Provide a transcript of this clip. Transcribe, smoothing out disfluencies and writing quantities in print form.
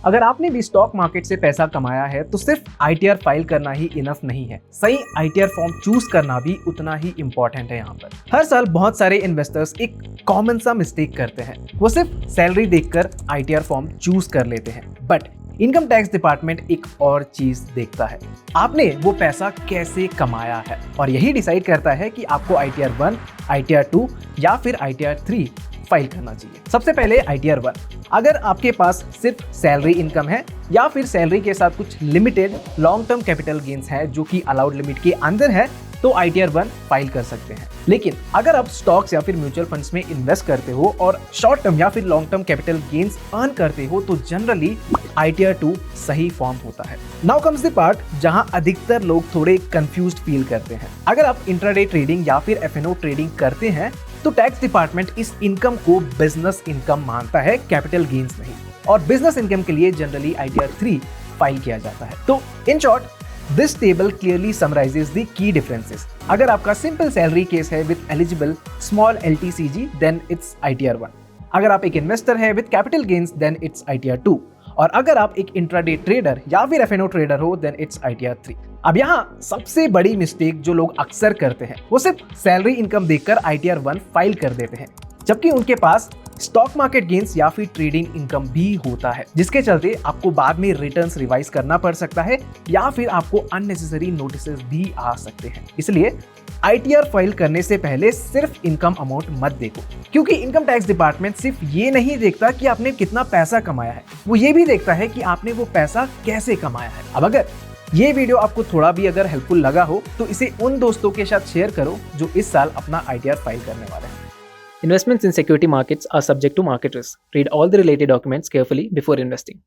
अगर आपने भी स्टॉक मार्केट से पैसा कमाया है तो सिर्फ आईटीआर फाइल करना ही इनफ नहीं है, सही आईटीआर फॉर्म चूज करना भी उतना ही इंपॉर्टेंट है। यहाँ पर हर साल बहुत सारे इन्वेस्टर्स एक कॉमन सा मिस्टेक करते हैं, वो सिर्फ सैलरी देखकर आईटीआर फॉर्म चूज कर लेते हैं। बट इनकम टैक्स डिपार्टमेंट एक और चीज देखता है, आपने वो पैसा कैसे कमाया है, और यही डिसाइड करता है कि आपको आईटीआर 1, आईटीआर 2 या फिर आईटीआर 3 फाइल करना चाहिए। सबसे पहले आईटीआर 1, अगर आपके पास सिर्फ सैलरी इनकम है या फिर सैलरी के साथ कुछ limited long term capital gains है जो कि अलाउड लिमिट के अंदर है, तो आईटीआर 1 फाइल कर सकते हैं। लेकिन अगर आप स्टॉक्स या फिर म्यूचुअल फंड्स में इन्वेस्ट करते हो और शॉर्ट टर्म या फिर long term capital gains earn करते हो, तो जनरली आईटीआर 2 सही फॉर्म होता है। नाउ कम्स द पार्ट जहां अधिकतर लोग थोड़े कंफ्यूज्ड फील करते हैं। अगर आप इंट्राडे ट्रेडिंग या फिर एफएनओ ट्रेडिंग करते हैं तो टैक्स डिपार्टमेंट इस इनकम को बिजनेस इनकम मानता है, कैपिटल गेन्स नहीं, और बिजनेस इनकम के लिए जनरली आईटीआर 3 फाइल किया जाता है। तो in short, this table clearly summarises the key differences. अगर आपका सिंपल सैलरी केस है with eligible small LTCG, then it's ITR 1। अगर आप एक इन्वेस्टर है with capital gains, then it's ITR 2। और अगर आप एक इंट्राडे ट्रेडर या फिर एफएनओ ट्रेडर हो, देन इट्स आईटीआर 3। अब यहाँ सबसे बड़ी मिस्टेक जो लोग अक्सर करते हैं, वो सिर्फ सैलरी इनकम देखकर आईटीआर 1 फाइल कर देते हैं, जबकि उनके पास स्टॉक मार्केट गेन्स या फिर ट्रेडिंग इनकम भी होता है, जिसके चलते आपको बाद में रिटर्न्स रिवाइज करना पड़ सकता है या फिर आपको अननेसेसरी नोटिसेस भी आ सकते हैं। इसलिए आईटीआर फाइल करने से पहले सिर्फ इनकम अमाउंट मत देखो, क्योंकि इनकम टैक्स डिपार्टमेंट सिर्फ ये नहीं देखता कि आपने कितना पैसा कमाया है, वो ये भी देखता है कि आपने वो पैसा कैसे कमाया है। अब अगर ये वीडियो आपको थोड़ा भी अगर हेल्पफुल लगा हो तो इसे उन दोस्तों के साथ शेयर करो जो इस साल अपना आईटीआर फाइल करने वाले हैं। Investments in security markets are subject to market risk. Read all the related documents carefully before investing.